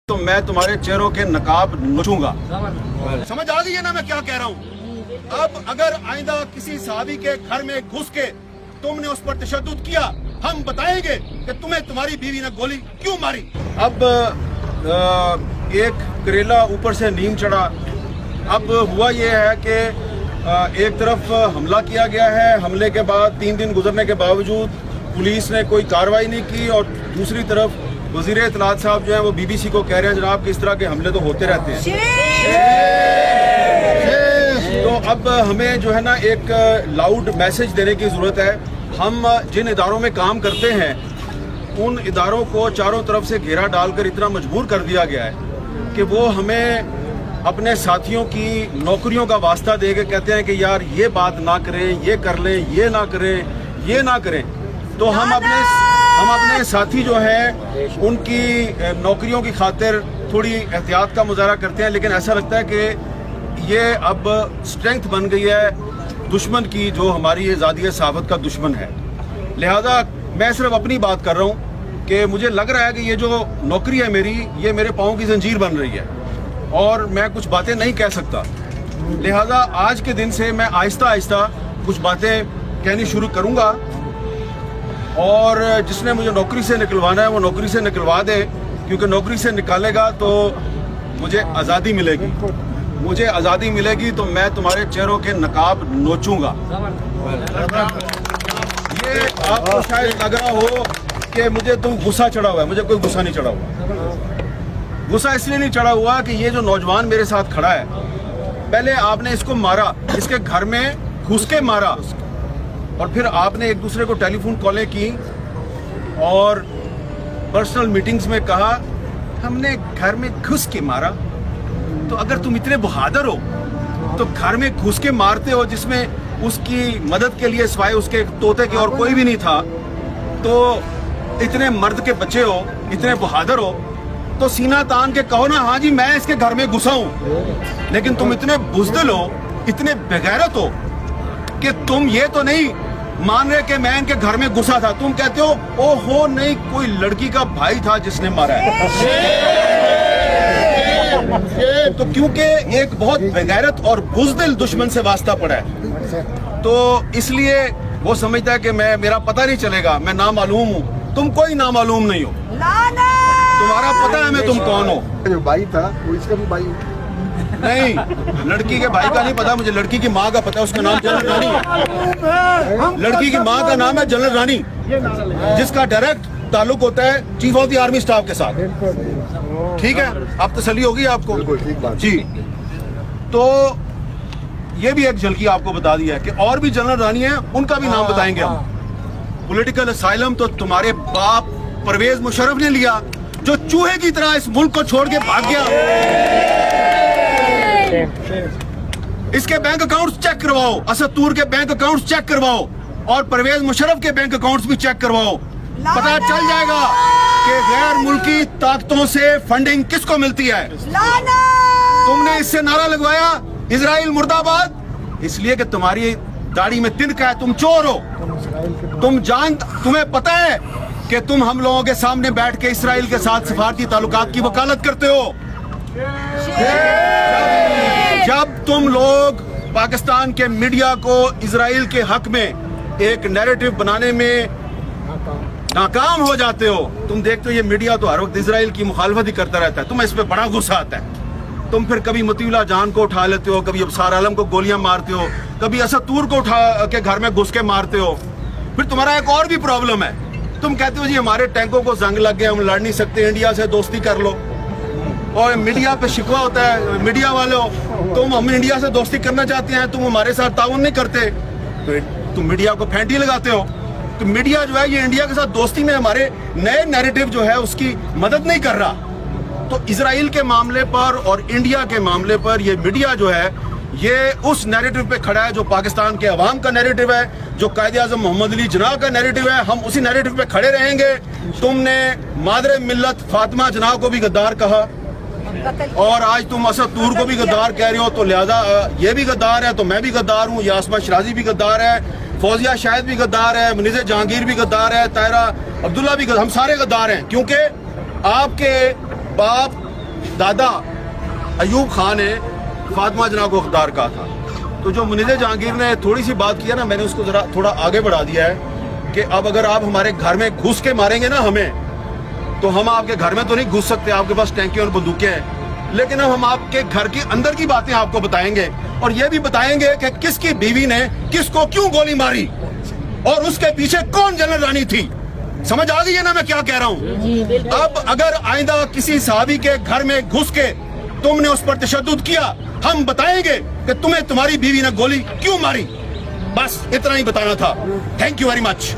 तो मैं तुम्हारे चेहरों के नकाब नोचूंगा। समझ आ गई है ना मैं क्या कह रहा हूँ? अब अगर आइंदा किसी सहाबी के घर में घुस के तुमने उस पर तशद्दुद किया, हम बताएंगे कि तुम्हें तुम्हारी बीवी ने गोली क्यों मारी। अब एक करेला ऊपर से नीम चढ़ा। अब हुआ ये है कि एक तरफ हमला किया गया है, हमले के बाद 3 दिन गुजरने के बावजूद पुलिस ने कोई कार्रवाई नहीं की, और दूसरी तरफ वज़ीर इत्तलात साहब जो है वो BBC को कह रहे हैं जनाब कि इस तरह के हमले तो होते रहते हैं। तो अब हमें जो है ना एक लाउड मैसेज देने की ज़रूरत है। हम जिन इदारों में काम करते हैं उन इदारों को चारों तरफ से घेरा डालकर इतना मजबूर कर दिया गया है कि वो हमें अपने साथियों की नौकरियों का वास्ता दे के कहते हैं कि यार ये बात ना करें, ये कर लें, ये ना करें, ये ना करें। तो हम अपने साथी जो हैं उनकी नौकरियों की खातिर थोड़ी एहतियात का मुजाहरा करते हैं, लेकिन ऐसा लगता है कि ये अब स्ट्रेंथ बन गई है दुश्मन की, जो हमारी आज़ादी सहाफ़त का दुश्मन है। लिहाजा मैं सिर्फ अपनी बात कर रहा हूँ कि मुझे लग रहा है कि ये जो नौकरी है मेरी, ये मेरे पाँव की जंजीर बन रही है और मैं कुछ बातें नहीं कह सकता। लिहाजा आज के दिन से मैं आहिस्ता आहिस्ता कुछ बातें कहनी शुरू करूँगा, और जिसने मुझे नौकरी से निकलवाना है वो नौकरी से निकलवा दे, क्योंकि नौकरी से निकालेगा तो मुझे आज़ादी मिलेगी। मुझे आज़ादी मिलेगी तो मैं तुम्हारे चेहरों के नकाब नोचूंगा। ये आपको शायद लग रहा हो कि मुझे तुम गुस्सा चढ़ा हुआ है, मुझे कोई गुस्सा नहीं चढ़ा हुआ। गुस्सा इसलिए नहीं चढ़ा हुआ कि ये जो नौजवान मेरे साथ खड़ा है, पहले आपने इसको मारा, इसके घर में घुस के मारा, और फिर आपने एक दूसरे को टेलीफोन कॉलें की और पर्सनल मीटिंग्स में कहा हमने घर में घुस के मारा। तो अगर तुम इतने बहादुर हो तो घर में घुस के मारते हो जिसमें उसकी मदद के लिए सिवाय उसके तोते के और कोई भी नहीं था, तो इतने मर्द के बच्चे हो, इतने बहादुर हो, तो सीना तान के कहो ना हाँ जी मैं इसके घर में घुसा हूं। लेकिन तुम इतने बुज़दिल हो, इतने बेगैरत हो कि तुम ये तो नहीं मान रहे कि मैं इनके घर में घुसा था, तुम कहते हो ओहो नहीं कोई लड़की का भाई था जिसने मारा है। तो क्योंकि एक बहुत बेगैरत और बुज़दिल दुश्मन से वास्ता पड़ा है, तो इसलिए वो समझता है कि मेरा पता नहीं चलेगा, मैं नामालूम हूँ। तुम कोई नामालूम नहीं हो, तुम्हारा पता है मैं तुम कौन हो। जो भाई था वो इसका भी भाई नहीं, लड़की के भाई का नहीं पता मुझे, लड़की की माँ का पता है, उसका नाम जनरल रानी है। लड़की की माँ का नाम है जनरल रानी, जिसका डायरेक्ट ताल्लुक होता है chief of the army staff के साथ। ठीक है, आप तसल्ली होगी आपको जी। तो ये भी एक झलकी आपको बता दिया है कि और भी जनरल रानी है, उनका भी नाम बताएंगे हम। पॉलिटिकल असाइलम तो तुम्हारे बाप परवेज मुशर्रफ ने लिया, जो चूहे की तरह इस मुल्क को छोड़ के भाग गया। इसके बैंक अकाउंट्स चेक करवाओ, असद तूर के बैंक अकाउंट्स चेक करवाओ, और परवेज मुशर्रफ के बैंक अकाउंट्स भी चेक करवाओ। पता चल जाएगा कि गैर मुल्की ताकतों से फंडिंग किसको मिलती है। तुमने इससे नारा लगवाया इजराइल मुर्दाबाद, इसलिए कि तुम्हारी दाढ़ी में तिनका है, तुम चोर हो। तुम्हें पता है कि तुम हम लोगों के सामने बैठ के इसराइल के साथ सफारती ताल्लुकात की वकालत करते हो। जब तुम लोग पाकिस्तान के मीडिया को इजराइल के हक में एक नैरेटिव बनाने में नाकाम हो जाते हो, तुम देखते हो ये मीडिया तो हर वक्त इजराइल की मुखालफत ही करता रहता है, तुम्हें इस पे बड़ा गुस्सा आता है। तुम फिर कभी मतीउल्लाह जान को उठा लेते हो, कभी अबसार आलम को गोलियां मारते हो, कभी असद तूर को उठा के घर में घुस के मारते हो। फिर तुम्हारा एक और भी प्रॉब्लम है, तुम कहते हो जी हमारे टैंकों को जंग लग गया, हम लड़ नहीं सकते, इंडिया से दोस्ती कर लो। और मीडिया पे शिकवा होता है, मीडिया वालों तुम हम इंडिया से दोस्ती करना चाहते हैं, तुम हमारे साथ ताउन नहीं करते, तो तुम मीडिया को फेंटी लगाते हो। तो मीडिया जो है ये इंडिया के साथ दोस्ती में हमारे नए नैरेटिव जो है उसकी मदद नहीं कर रहा। तो इजराइल के मामले पर और इंडिया के मामले पर ये मीडिया जो है ये उस नैरेटिव पे खड़ा है जो पाकिस्तान के अवाम का नैरेटिव है, जो कायदे आज़म मोहम्मद अली जिन्ना का नैरेटिव है। हम उसी नैरेटिव पे खड़े रहेंगे। तुमने मादरे मिल्लत फातिमा जिन्ना को भी गद्दार कहा, और आज तुम असद तूर को भी गद्दार कह रहे हो, तो लिहाजा ये भी गद्दार है तो मैं भी गद्दार हूँ, यास्मा शराजी भी गद्दार है, फौजिया शाहिद भी गद्दार है, मुनीज़ जहांगीर भी गद्दार है, तायरा अब्दुल्ला भी हम सारे गद्दार हैं, क्योंकि आपके बाप दादा अयूब खान ने फातिमा जना को गद्दार कहा था, तो जो मुनीर जहांगीर ने थोड़ी सी बात किया ना, मैंने उसको जरा थोड़ा आगे बढ़ा दिया है कि अब अगर आप हमारे घर में घुस के मारेंगे ना हमें, तो हम आपके घर में तो नहीं घुस सकते, आपके पास टैंकी और बंदूकें हैं, लेकिन अब हम आपके घर की अंदर की बातें आपको बताएंगे और ये भी बताएंगे कि किसकी बीवी ने किसको क्यों गोली मारी और उसके पीछे कौन जनरल रानी थी। समझ आ गई है ना मैं क्या कह रहा हूँ? अब अगर आइंदा किसी सहाबी के घर में घुस के तुमने उस पर तशद्दुद किया, हम बताएंगे कि तुम्हें तुम्हारी बीवी ने गोली क्यों मारी। बस इतना ही बताना था। Thank you very much.